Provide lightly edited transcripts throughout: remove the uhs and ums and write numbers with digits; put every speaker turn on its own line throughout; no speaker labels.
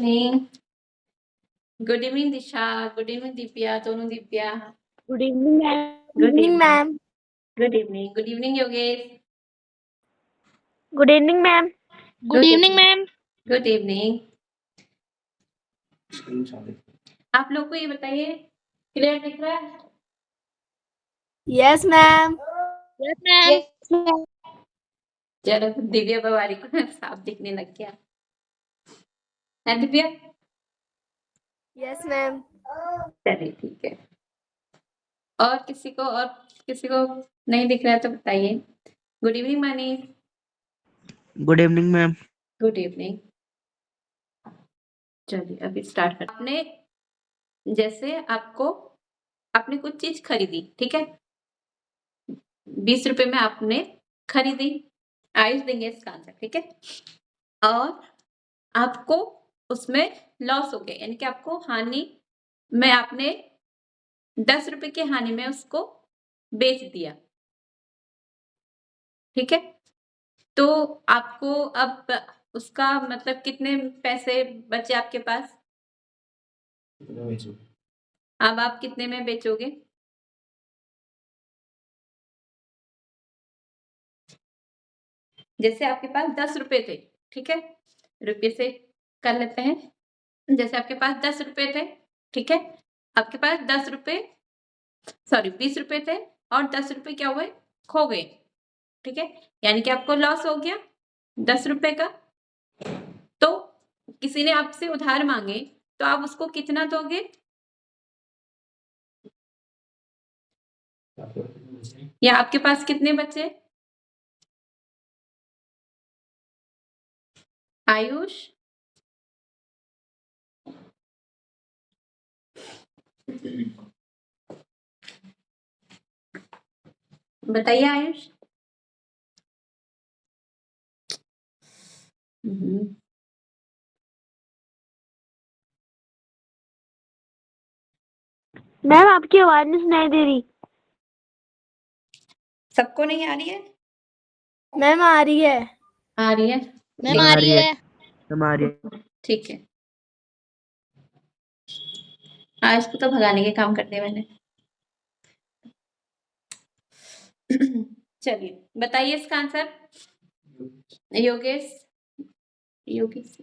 Evening. Good evening दिशा, good evening Divya, दोनों Divya.
Good evening ma'am.
Good evening
ma'am.
Good evening, good evening Yogesh.
Good evening ma'am.
Good evening ma'am. Good evening. आप लोग को ये बताइए, clear दिख रहा है?
Yes ma'am.
Yes ma'am. चलो, दिव्या बवारी को साफ दिखने लग गया है दिव्या।
Yes ma'am.
चलिए ठीक है। और किसी को नहीं दिख रहा है तो बताइए। Good evening Manish.
Good evening ma'am.
Good evening. चलिए अभी स्टार्ट करते हैं। आपने जैसे आपने कुछ चीज खरीदी, ठीक है, 20 रुपए में आपने खरीदी, आयुष देंगे इसका आंसर, ठीक है, और आपको उसमें लॉस हो गया, यानी कि आपको हानि में आपने 10 रुपए की हानि में उसको बेच दिया, ठीक है, तो आपको अब उसका मतलब कितने पैसे बचे आपके पास? अब आप कितने में बेचोगे? जैसे आपके पास 10 रुपए थे, ठीक है, रुपये से कर लेते हैं। जैसे आपके पास 10 रुपए थे, ठीक है, आपके पास 10 रुपए, सॉरी 20 रुपए थे और 10 रुपए क्या हुए? खो गए, ठीक है, यानी कि आपको लॉस हो गया 10 रुपए का। तो किसी ने आपसे उधार मांगे तो आप उसको कितना दोगे? या आपके पास कितने बचे? आयुष, बताइए आयुष।
मैम आपकी आवाज नहीं सुनाई दे रही।
सबको नहीं आ रही है?
मैम आ रही है।
आ रही है,
मैम आ रही है। मैम आ रही है।
ठीक है। आयुष को तो भगाने के काम करते मैंने। चलिए बताइए इसका आंसर। योगेश, योगेश,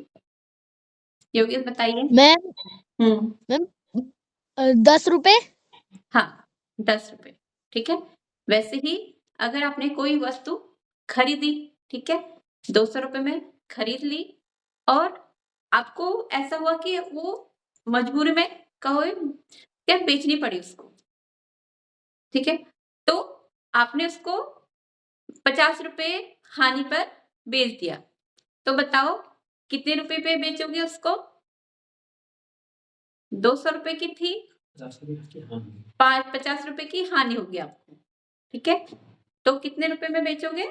योगेश बताइए।
मैम 10 रुपए।
हाँ 10 रुपए, ठीक है। वैसे ही अगर आपने कोई वस्तु खरीदी, ठीक है, 200 रुपए में खरीद ली और आपको ऐसा हुआ कि वो मजबूरी में कहो क्या बेचनी पड़ी उसको, ठीक है, तो आपने उसको 50 रुपए हानि पर बेच दिया, तो बताओ कितने रुपए पे बेचोगे उसको? 200 रुपए की थी, 50 रुपए की हानि हो गया आपको, ठीक है, तो कितने रुपए में बेचोगे?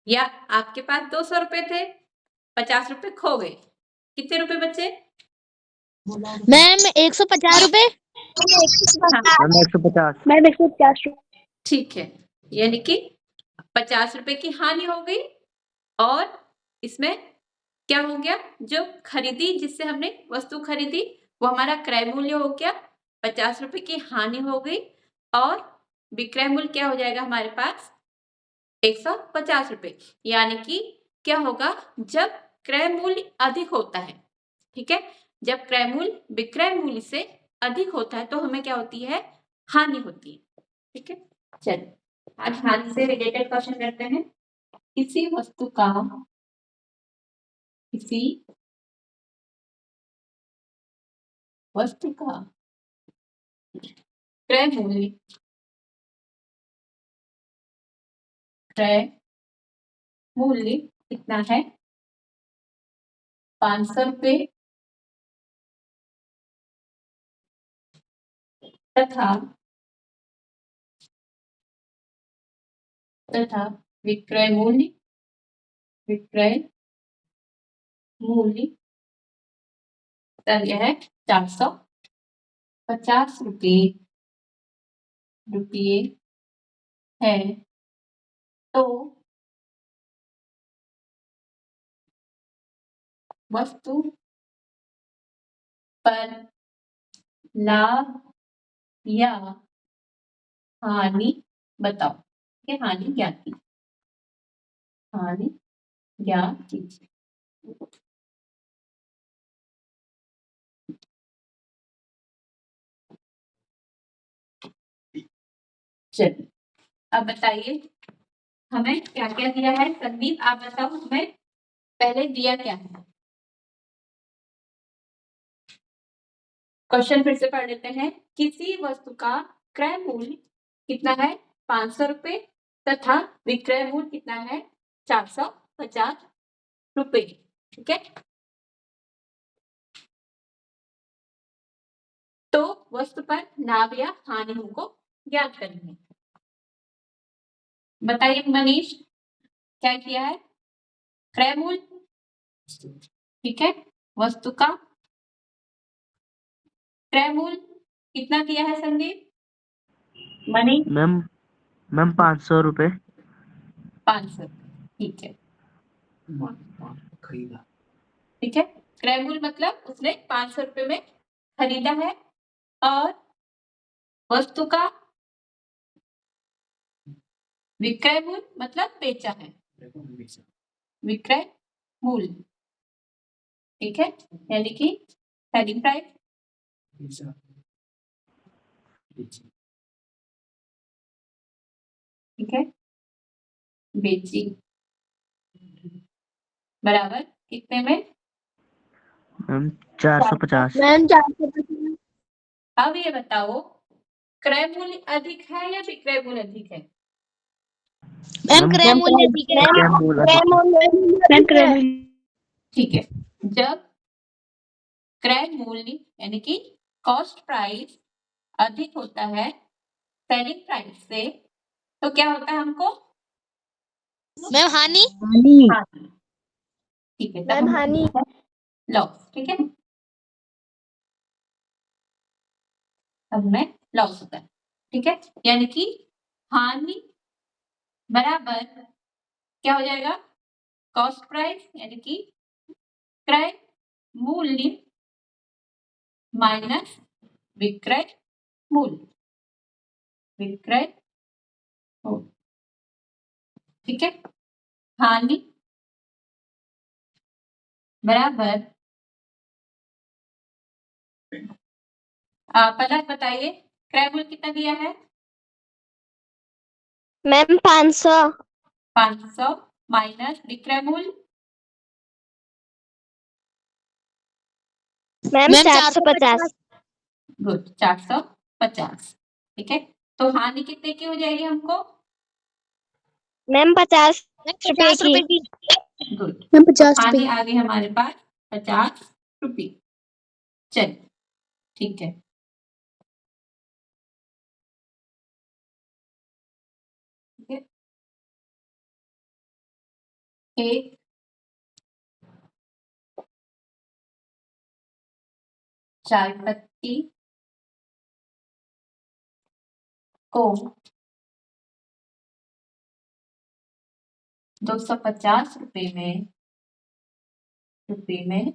या आपके पास 200 रुपए थे, 50 रुपए खो गए, कितने रुपए बचे?
मैम 150 रुपए।
मैम 150।
मैम 150 रुपये।
ठीक है, यानी कि 50 रुपए की हानि हो गई और इसमें क्या हो गया, जो खरीदी जिससे हमने वस्तु खरीदी वो हमारा क्रय मूल्य हो गया, 50 रुपए की हानि हो गई और विक्रय मूल्य क्या हो जाएगा हमारे पास? 150 रुपए। यानी कि क्या होगा, जब क्रय मूल्य अधिक होता है, ठीक है, जब क्रय मूल्य विक्रय मूल्य से अधिक होता है तो हमें क्या होती है? हानि होती है, ठीक है। चलिए आज हानि से रिलेटेड क्वेश्चन करते हैं। किसी वस्तु का क्रय मूल्य, क्रय मूल्य कितना है? 500 रुपए तथा विक्रय मूल्य यह है 450 रुपये है, तो वस्तु पर लाभ या हानि बताओ। ठीक है, हानि ज्ञात कीजिए, हानि ज्ञात कीजिए। चलिए अब बताइए हमें क्या क्या दिया है। संदीप आप बताओ हमें पहले दिया क्या है। क्वेश्चन फिर से पढ़ लेते हैं। किसी वस्तु का क्रय मूल्य कितना है 500 रुपए तथा विक्रय मूल्य कितना है 450 रुपए। ठीक है, तो वस्तु पर लाभ या हानि हमको ज्ञात करनी है। बताइए मनीष क्या किया है। क्रय मूल्य, ठीक है, वस्तु का क्रय मूल्य कितना दिया है संदीप। मनीष
मैम 500 रुपए।
500, ठीक है, ठीक है। क्रय मूल्य मतलब उसने 500 रुपए में खरीदा है और वस्तु का विक्रय मूल्य मतलब बेचा है, विक्रय मूल्य। ठीक है, यानी कि सेलिंग प्राइस, ठीक है, बेची बराबर कितने में
मैम 450।
मैम 450।
अब ये बताओ क्रय मूल्य अधिक है या विक्रय मूल्य अधिक है।
मैम क्रय मूल्य अधिक है।
ठीक है, जब क्रय मूल्य यानी कि कॉस्ट प्राइस अधिक होता है सेलिंग प्राइस से तो क्या होता है हमको
मैम हानि।
हानि। ठीक है,
मैम हानि।
लॉस। ठीक है, अब में लॉस होता है। ठीक है, यानी कि हानि बराबर क्या हो जाएगा कॉस्ट प्राइस यानी कि क्रय मूल्य माइनस विक्रय मूल्य, विक्रय मूल्य। ठीक है, हानि बराबर पलक बताइए क्रय मूल्य कितना दिया है।
मैम 500।
500 माइनस विक्रय मूल्य
मैम 450।
गुड 450। ठीक है, तो हानि कितने की हो जाएगी हमको
मैम 50 रुपए
50 रुपए
की।
की।
गुड,
मैम
तो
50
हानि
रुपए।
आ गई हमारे पास 50 रुपये। चलिए ठीक है, ठीक है, एक चाय पत्ती को 250 रुपए में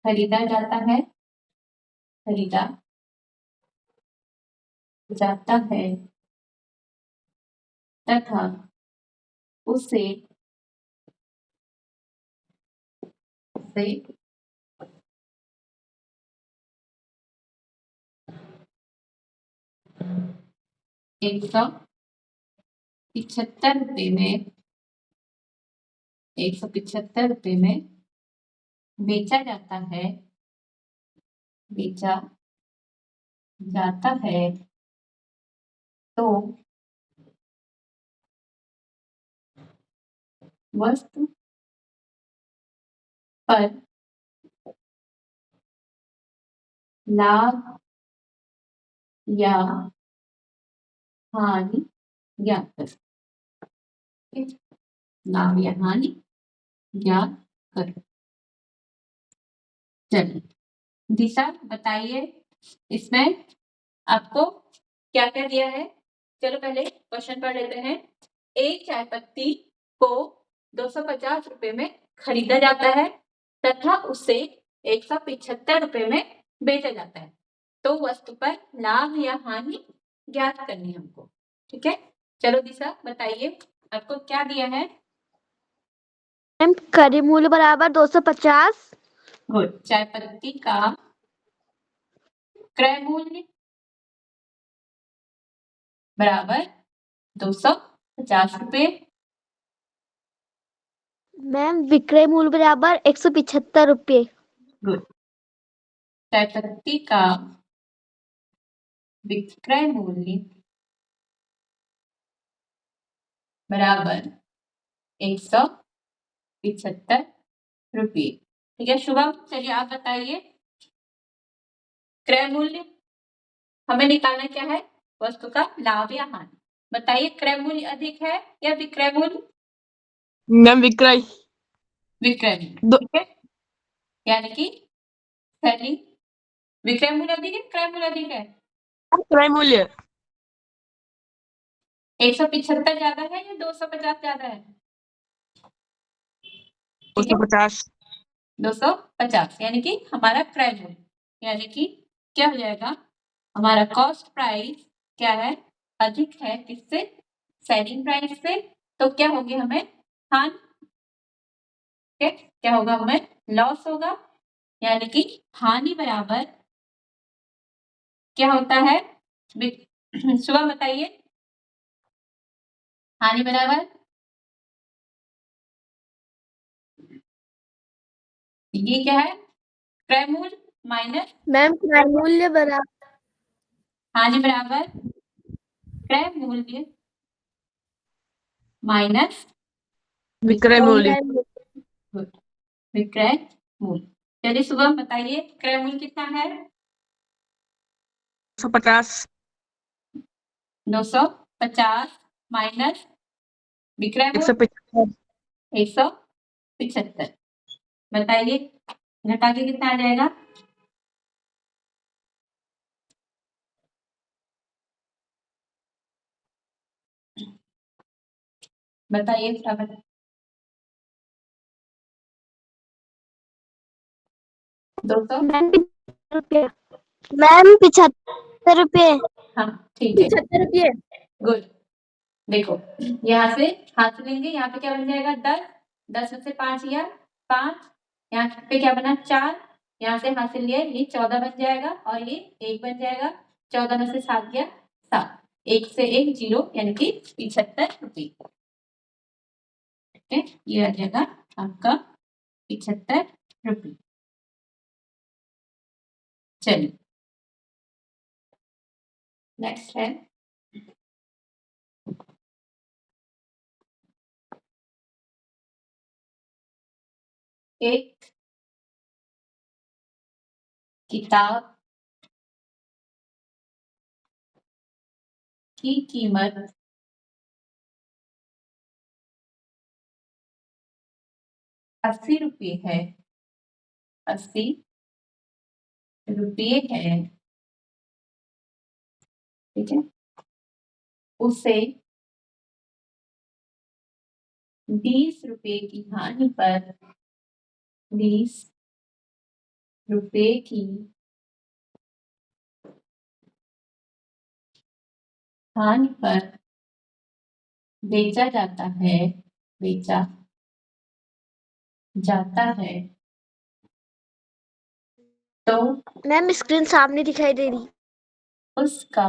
खरीदा जाता है, खरीदा जाता है तथा उसे उसे 175 रुपए में 175 रुपए में बेचा जाता है, बेचा जाता है तो वस्तु पर लाभ या हानि ज्ञात करें। लाभ या हानि ज्ञात करें। चलिए दिशा बताइए इसमें आपको क्या क्या दिया है। चलो पहले क्वेश्चन पढ़ लेते हैं। एक चाय पत्ती को 250 रुपए में खरीदा जाता है तथा उसे 175 रुपए में बेचा जाता है। तो वस्तु पर लाभ या हानि ज्ञात करनी है हमको। ठीक है, चलो दिशा बताइए आपको क्या दिया है।
मैम क्रय मूल्य बराबर 250।
गुड। चाय पत्ती का क्रय मूल्य बराबर 250 रुपए।
मैम विक्रय मूल्य बराबर 175 रुपये।
गुड। चाय पत्ती का विक्रय मूल्य बराबर 175 रुपये। ठीक है शुभम, चलिए आप बताइए क्रय मूल्य हमें निकालना क्या है, वस्तु का लाभ या हानि। बताइए क्रय मूल्य अधिक है या विक्रय मूल्य।
मैम विक्रय।
विक्रय मूल्य, ठीक है, यानी कि सेलिंग। विक्रय मूल्य अधिक है, क्रय मूल्य अधिक है।
क्रय मूल्य
175 ज्यादा है या 250 ज्यादा है।
250।
250 यानी कि हमारा क्रय मूल्य, यानी कि क्या हो जाएगा, हमारा कॉस्ट प्राइस क्या है, अधिक है किससे, सेलिंग प्राइस से। तो क्या होगी हमें हानि, क्या होगा हमें लॉस होगा, यानी कि हानि बराबर क्या होता है। सुबह बताइए हानि बराबर, ये क्या है, क्रय मूल्य माइनस
मैम क्रय मूल्य बराबर
हानि बराबर क्रय मूल्य माइनस
विक्रय मूल्य
विक्रय मूल्य। चलिए सुबह बताइए क्रय मूल्य कितना है।
250।
250 माइनस विक्रय मूल्य
175।
175। बताइए घटा के कितना आ जाएगा। बताइए फटाफट। 200।
मैम 75 रुपये।
हाँ ठीक है
75 रुपये।
गुड। देखो यहाँ से हाथ लेंगे, यहाँ पे क्या बन जाएगा 10, 10 में से 5 गया 5, यहाँ पे क्या बना 4, यहाँ से हाथ से लिया ये 14 बन जाएगा और ये 1 बन जाएगा, 14 में से 7 गया 7, 1 से 1 0 यानी कि 75 रुपये। ठीक है, ये आ जाएगा आपका 75 रुपये। चलिए नेक्स्ट है एक किताब की कीमत 80 रुपये है, 80 रुपये है। ठीक है, उसे 20 रुपये की हानि पर 20 रुपये की हानि पर बेचा जाता है, बेचा जाता है। तो
मैम स्क्रीन सामने दिखाई दे रही।
उसका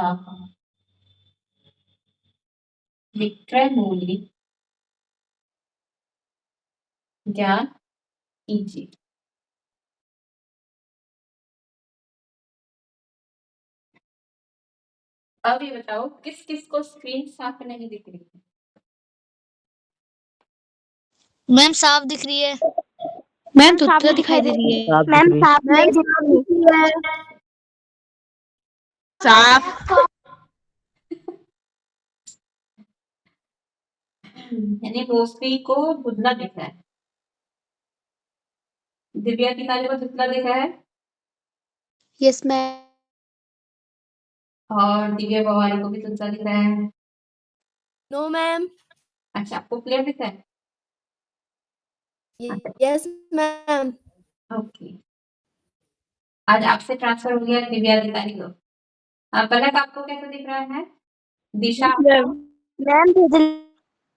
विक्रय मूल्य ज्ञात कीजिए। अब ये बताओ किस किस को स्क्रीन साफ नहीं दिख रही है।
मैम साफ दिख रही है। मैम तुतला दिखाई दे रही है।
आप दिख
मैम
रही।
साफ नहीं दिख रही है।
साफ।
यानी रोशनी को धुंधला दिख रहा है। दिव्या तिवारी को धुंधला दिख रहा है
यस मैम।
और दिव्या पवारी को भी धुंधला दिख रहा है।
No ma'am.
अच्छा आपको क्लियर दिख रहा है।
Yes ma'am.
ओके, आज आपसे ट्रांसफर हो गया दिव्या अधिकारी को। पलक आपको कैसा दिख रहा है? दिशा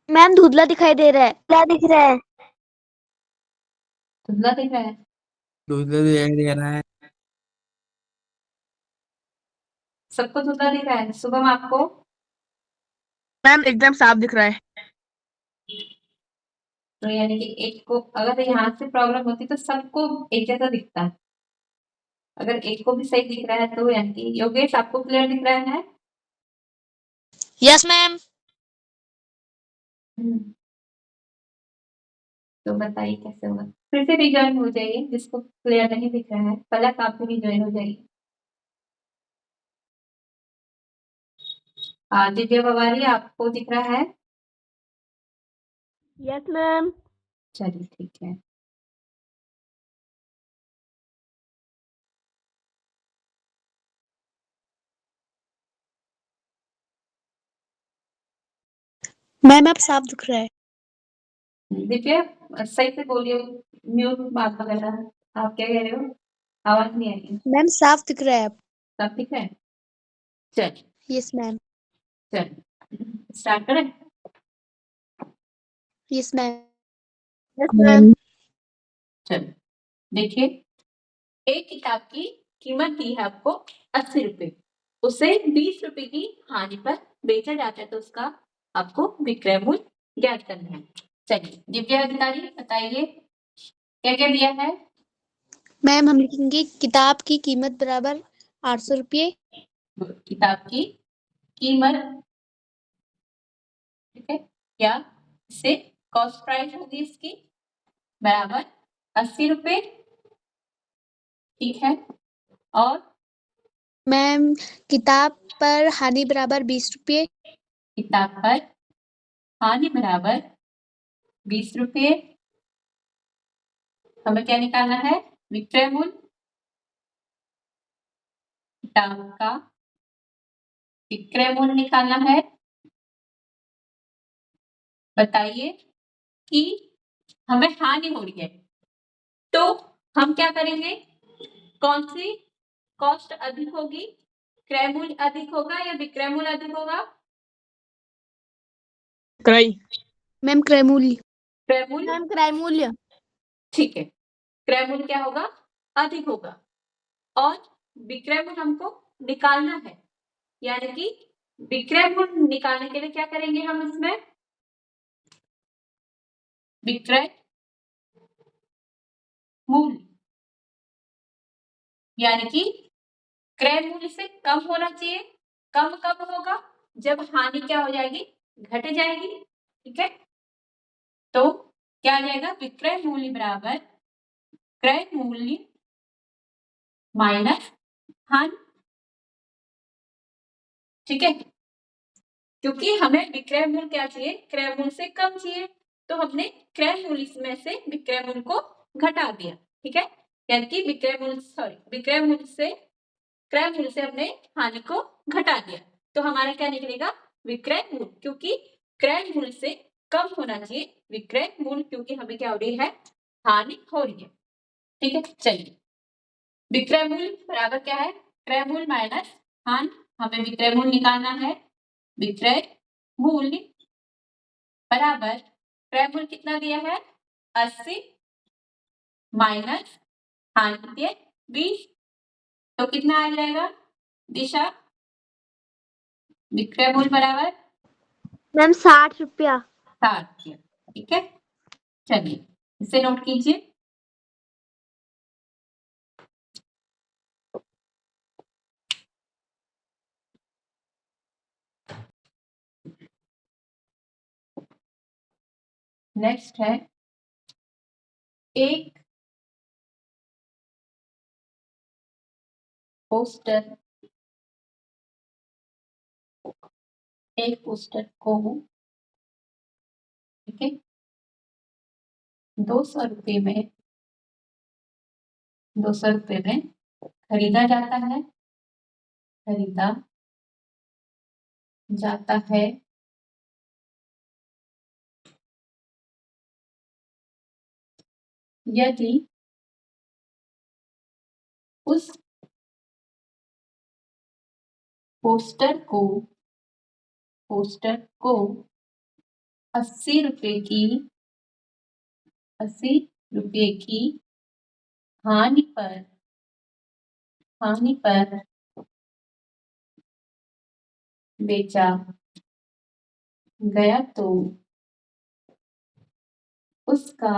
मैम धुंधला दिखाई दे रहा है। क्या दिख रहा है?
धुंधला दिख रहा है?
दे रहा है।
सबको धुंधला दिख रहा है? शुभम आपको?
मैम एकदम साफ दिख रहा है।
तो यानी कि एक को अगर यहाँ से प्रॉब्लम होती तो सबको एक जैसा दिखता है। अगर एक को भी सही दिख रहा है तो यानी कि योगेश आपको क्लियर दिख रहा है?
Yes ma'am.
तो बताइए कैसे होगा? फिर से रिजॉइन हो जाइए जिसको क्लियर नहीं दिख रहा है। पलक आप भी रिजॉइन हो जाइए। दिव्या बवारी आपको दिख रहा है?
Yes ma'am.
चलिए ठीक है।
मैम अब साफ दिख रहा है।
दिव्या सही से बोलिए, म्यूट बात वगैरह। आप क्या कह रहे हो? आवाज नहीं आ रही है।
मैम साफ दिख रहा है अब।
सब ठीक है? चल
यस मैम।
चल स्टार्ट करें।
Yes ma'am.
Yes ma'am.
चल देखिए, एक किताब की कीमत दी है आपको 80 रुपए, उसे 20 रुपए की हानि पर बेचा जाता है तो उसका आपको विक्रय मूल्य ज्ञात करना है। चलिए दिव्या अधिकारी बताइए क्या क्या दिया है?
मैम हम लिखेंगे किताब की कीमत बराबर 800 रुपये।
किताब की कीमत, ठीक है, या इससे कॉस्ट प्राइस होगी इसकी बराबर 80 रुपए, ठीक है। और
मैम किताब पर हानि बराबर 20 रुपये।
किताब पर हानि बराबर 20 रुपये। हमें क्या निकालना है? विक्रय मूल्य। किताब का विक्रय मूल्य निकालना है। बताइए कि हमें हानि हो रही है तो हम क्या करेंगे? कौन सी कॉस्ट अधिक होगी? क्रय मूल्य अधिक होगा या विक्रय मूल्य अधिक होगा?
क्रय।
मैम क्रय मूल्य।
क्रय मूल्य,
मैम क्रय मूल्य।
ठीक है। क्रय मूल्य क्या होगा? अधिक होगा। और विक्रय मूल्य हमको निकालना है, यानी कि विक्रय मूल्य निकालने के लिए क्या करेंगे हम? इसमें विक्रय मूल्य यानी कि क्रय मूल्य से कम होना चाहिए। कम कब होगा? जब हानि क्या हो जाएगी? घट जाएगी, ठीक है। तो क्या आ जाएगा? विक्रय मूल्य बराबर क्रय मूल्य माइनस हानि, ठीक है। क्योंकि हमें विक्रय मूल्य क्या चाहिए? क्रय मूल्य से कम चाहिए, तो हमने क्रय मूल्य में से विक्रय मूल्य को घटा दिया, ठीक है। यानी कि विक्रय मूल्य से क्रय मूल्य से हमने हानि को घटा दिया, तो हमारा क्या निकलेगा? विक्रय मूल्य, क्योंकि क्रय मूल्य से कम होना चाहिए विक्रय मूल्य, क्योंकि हमें क्या हो रही है? हानि हो रही है, ठीक है। चलिए विक्रय मूल्य बराबर क्या है? क्रय मूल्य माइनस हानि। हमें विक्रय मूल्य निकालना है। विक्रय मूल्य बराबर क्रय मूल्य कितना दिया है? 80 माइनस हानि कितनी है? 20, तो कितना आ जाएगा दिशा? विक्रय मूल्य बराबर
मैम 60 रुपया।
60, ठीक है। चलिए इसे नोट कीजिए। नेक्स्ट है एक पोस्टर को, ठीक है, 200 रुपये में खरीदा जाता है यदि उस पोस्टर को 80 रुपए की हानि पर बेचा गया तो उसका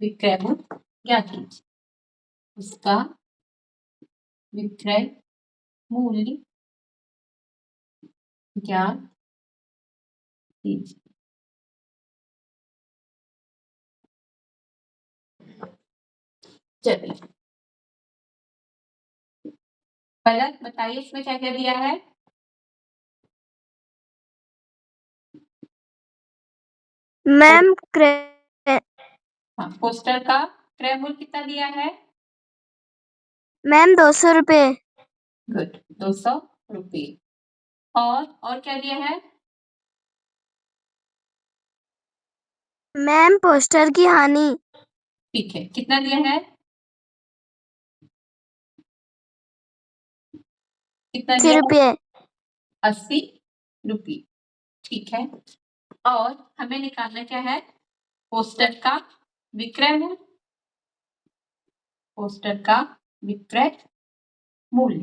विक्रय मूल्य ज्ञात कीजिए। उसका विक्रय मूल्य ज्ञात कीजिए। चलिए पलक बताइए इसमें क्या क्या दिया है।
मैम
हाँ, पोस्टर का क्रय मूल्य कितना दिया है।
मैम 200 रुपए।
गुड, 200 रुपये। और क्या दिया है।
मैम पोस्टर की हानि
ठीक है, कितना दिया है। कितना
80
दिया है।
रुपए।
80 रुपये। ठीक है, और हमें निकालना क्या है, पोस्टर का विक्रय मूल्य। पोस्टर का विक्रय मूल्य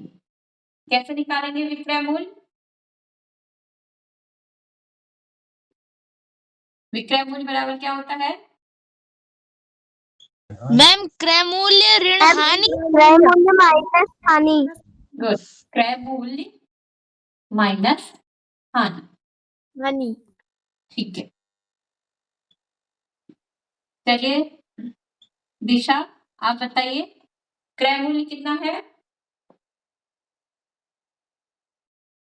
कैसे निकालेंगे विक्रय मूल्य। विक्रय मूल्य बराबर क्या होता है।
मैम क्रय मूल्य ऋण हानि।
क्रय मूल्य माइनस हानि।
गुड, क्रय मूल्य माइनस हानि। ठीक है, चलिए दिशा आप बताइए क्रय मूल्य कितना है।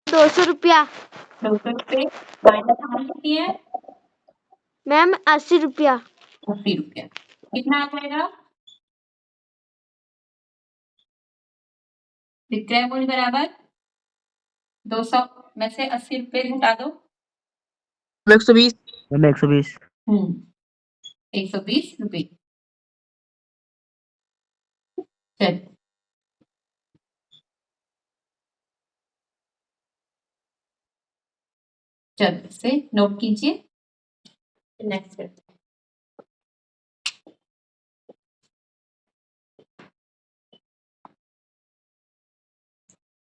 200 रुपया।
200 रुपये माइनस हानि कितनी है।
मैम 80 रुपया।
80 रुपया। कितना आ जाएगा। विक्रय मूल्य बराबर 200 में से 80 रुपये घटा दो।
120।
मैम 120।
120 रुपये। चलिए से नोट कीजिए। नेक्स्ट करते हैं।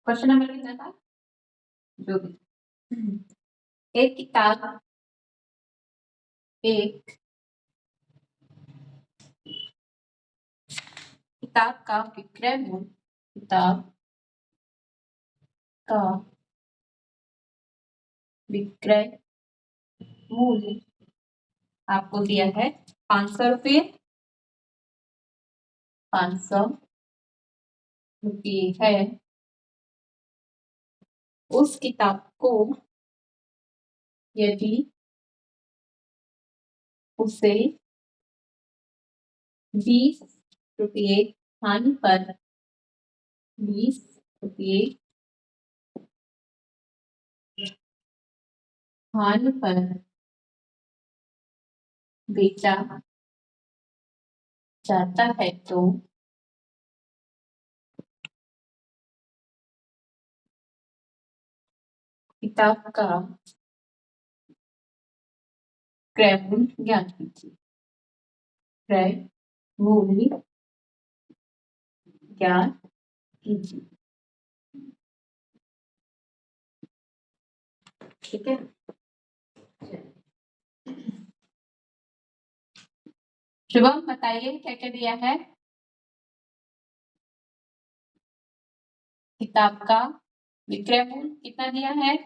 क्वेश्चन नंबर कितना था, जो भी। एक किताब का विक्रय मूल्य आपको दिया है 500 रुपये। 500 रुपये है। उस किताब को यदि उसे 20 रुपये हानि पर 20 रुपये हानि पर बेचा जाता है तो किताब का क्रय मूल्य ज्ञात कीजिए। क्रय मूल्य ज्ञात कीजिए। ठीक है, शुभम बताइए क्या क्या दिया है। किताब का विक्रय मूल्य कितना दिया है।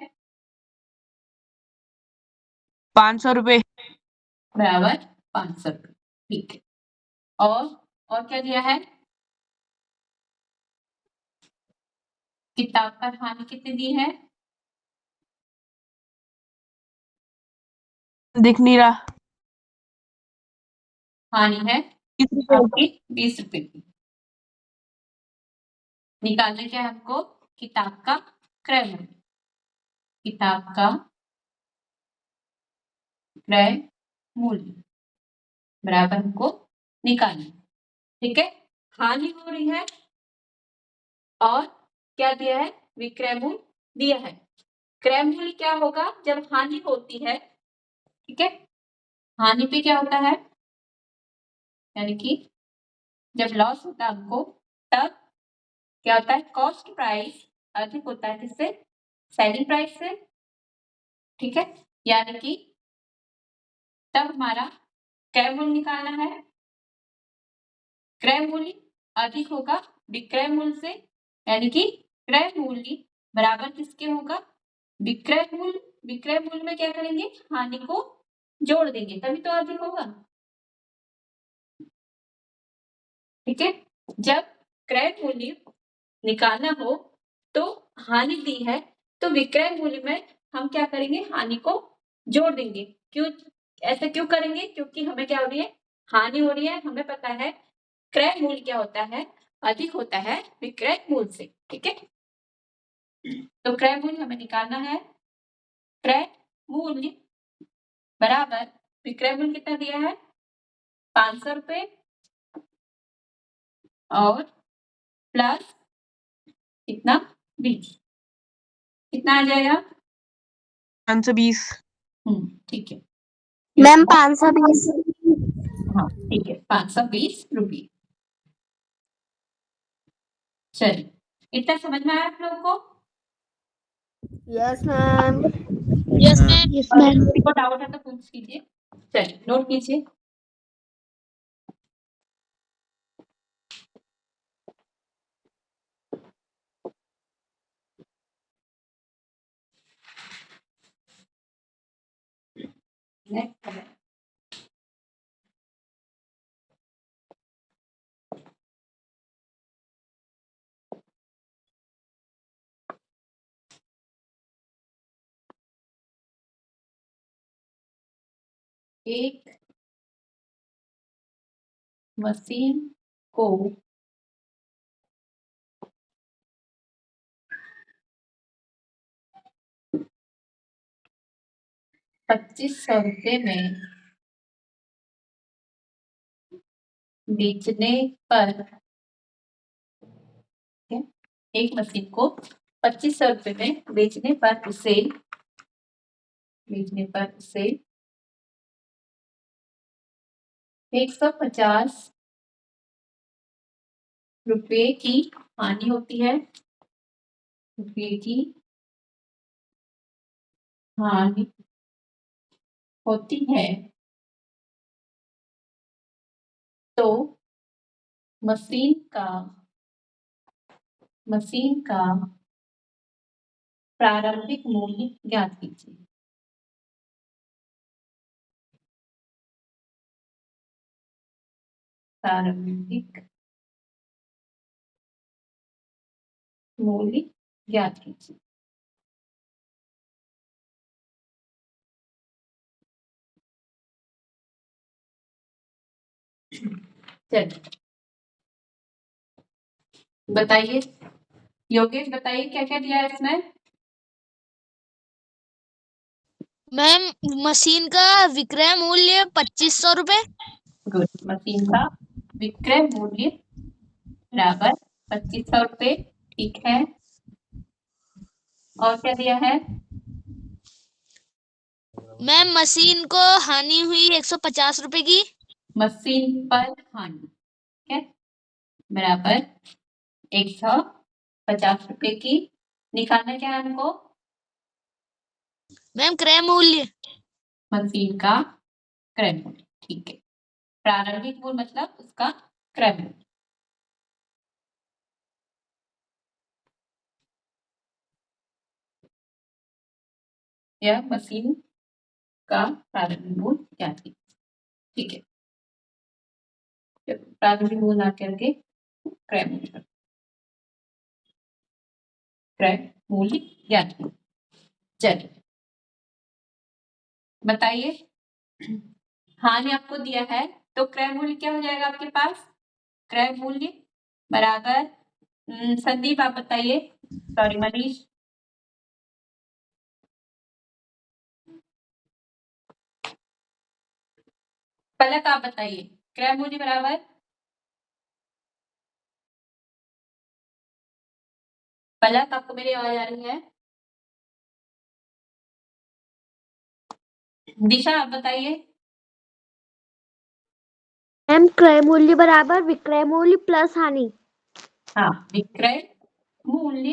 500 रुपए।
बराबर 500 रुपये। ठीक है, और क्या दिया है। किताब पर हानि कितनी दी है।
दिख नहीं रहा।
हानि है
30 रुपए।
आपकी 20 रुपए की। निकालना क्या है हमको, किताब का क्रय मूल्य। किताब का क्रय मूल्य बराबर हमको निकालना। ठीक है, हानि हो रही है और क्या दिया है, विक्रय मूल्य दिया है। क्रय मूल्य क्या होगा जब हानि होती है, ठीक है, हानि पे क्या होता है, यानी कि जब लॉस होता है हमको, तब क्या होता है, कॉस्ट प्राइस अधिक होता है किससे, सेलिंग प्राइस से। ठीक है, यानी कि तब हमारा क्रय मूल्य निकालना है, क्रय मूल्य अधिक होगा विक्रय मूल्य से, यानी कि क्रय मूल्य बराबर किसके होगा, विक्रय मूल्य। विक्रय मूल्य में क्या करेंगे, हानि को जोड़ देंगे तभी तो अधिक होगा। ठीक है, जब क्रय मूल्य निकालना हो तो हानि दी है तो विक्रय मूल्य में हम क्या करेंगे, हानि को जोड़ देंगे। क्यों ऐसा क्यों करेंगे, क्योंकि हमें क्या हो रही है, हानि हो रही है। हमें पता है क्रय मूल्य क्या होता है, अधिक होता है विक्रय मूल्य से। ठीक है, तो क्रय मूल्य हमें निकालना है, क्रय मूल्य बराबर विक्रय मूल्य कितना दिया है, 500 रुपए और प्लस कितना 20, कितना आ जाएगा,
520।
ठीक है
मैम 520।
हाँ ठीक है, 520 रुपये। चलिए, इतना समझ में आया आप लोगों को।
Yes ma'am.
Yes ma'am.
Yes ma'am.
किसी को डाउट है तो पूछ कीजिए। चलिए नोट कीजिए। नेक्स्ट है एक मशीन को 2500 रुपये में बेचने पर, एक मशीन को 2500 रुपये में बेचने पर उसे 150 रुपये की हानि होती है, रुपये की हानि होती है, तो मशीन का प्रारंभिक मूल्य ज्ञात कीजिए। प्रारंभिक मूल्य ज्ञात कीजिए। चलिए बताइए, योगेश बताइए क्या क्या दिया है इसमें।
मैम मशीन का विक्रय मूल्य 2500 रुपए।
गुड, मशीन का विक्रय मूल्य बराबर 2500 रुपये। ठीक है, और क्या दिया है,
मैम मशीन को हानि हुई 150 रुपए की।
मशीन पर हानि, ठीक है, बराबर 150 रुपये की। निकालना क्या है हमको,
मैम क्रय मूल्य।
मशीन का क्रय मूल्य। ठीक है, प्रारंभिक मूल्य मतलब उसका क्रय मूल्य। यह मशीन का प्रारंभिक मूल्य ज्ञात कीजिए। ठीक है, प्रारंभिक मूल्य ना करके क्रय मूल्य, क्रय मूल्य ज्ञात कीजिए। चलिए बताइए, हानि आपको दिया है तो क्रय मूल्य क्या हो जाएगा आपके पास, क्रय मूल्य बराबर संदीप आप बताइए, सॉरी मनीष, पलक आप बताइए। क्रय मूल्य बराबर पलक, आपको मेरी आवाज आ रही है? दिशा आप बताइए।
मैम क्रय मूल्य बराबर विक्रय मूल्य प्लस हानि।
हाँ, विक्रय मूल्य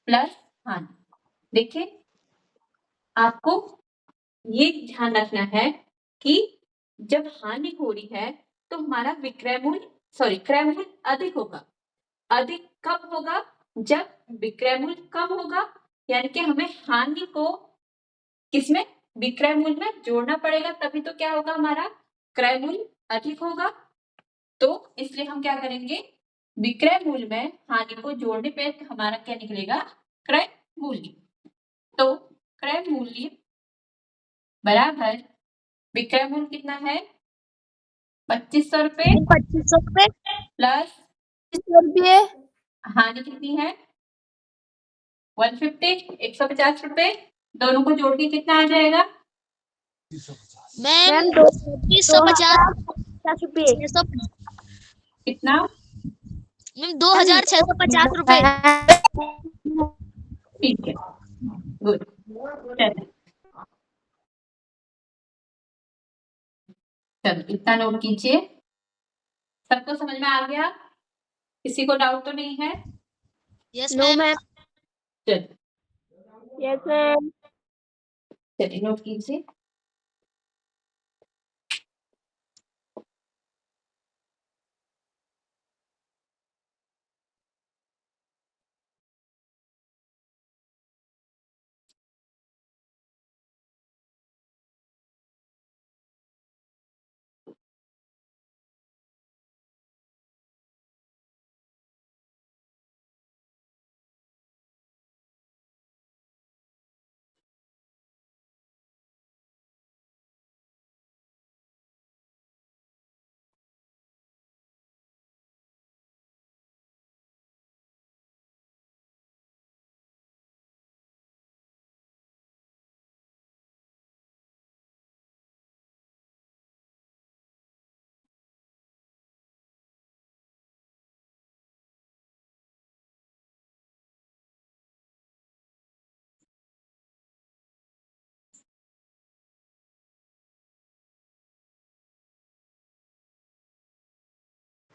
प्लस हानि। देखिए, आपको ये ध्यान रखना है कि जब हानि हो रही है तो हमारा क्रय मूल्य अधिक होगा। अधिक कब होगा? जब विक्रय मूल्य कम होगा, यानी कि हमें हानि को किसमें? विक्रय मूल्य में जोड़ना पड़ेगा, तभी तो क्या होगा, हमारा क्रय मूल्य अधिक होगा। तो इसलिए हम क्या करेंगे, विक्रय मूल्य में हानि को जोड़ने पे हमारा क्या निकलेगा? क्रय मूल्य। तो क्रय मूल्य बराबर विक्रय मूल्य कितना है? 2500 रुपए
2500 रुपए
प्लस
2500 रुपये
हानि कितनी है? 150 150 रुपए। दोनों को जोड़ के कितना आ जाएगा?
मैम
मैम
2650
रुपये।
650
कितना?
मैम 2650 रुपए।
ठीक है, गुड। चलो इतना नोट कीजिए। सबको समझ में आ गया? किसी को डाउट तो नहीं है?
Yes
no
ma'am.
मैम।
चलो
यस मैम।
चलिए नोट कीजिए।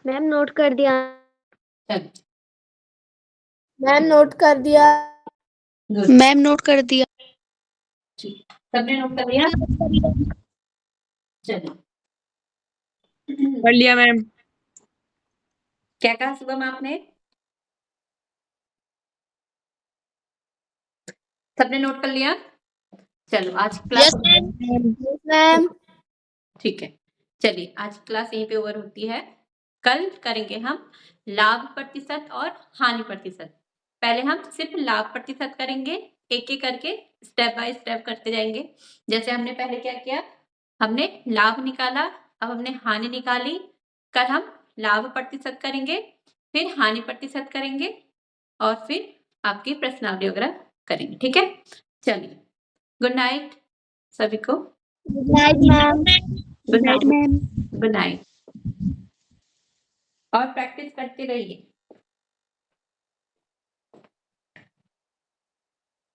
मैम नोट कर दिया।
चलो
मैम नोट कर दिया।
गुड।
मैम नोट कर दिया।
सबने नोट कर लिया? चलो
कर लिया मैम।
क्या कहा शुभम आपने? सबने नोट कर लिया? चलो आज क्लास
यस मैम।
मैम
ठीक है, चलिए आज क्लास यहीं पे ओवर होती है। कल करेंगे हम लाभ प्रतिशत और हानि प्रतिशत। पहले हम सिर्फ लाभ प्रतिशत करेंगे, एक एक करके स्टेप बाय स्टेप करते जाएंगे। जैसे हमने पहले क्या किया, हमने लाभ निकाला, अब हमने हानि निकाली। कल हम लाभ प्रतिशत करेंगे, फिर हानि प्रतिशत करेंगे और फिर आपकी प्रश्नावली वगैरह करेंगे। ठीक है, चलिए गुड नाइट सभी को।
Good night ma'am.
Good night
ma'am.
Good night. और प्रैक्टिस करते रहिए।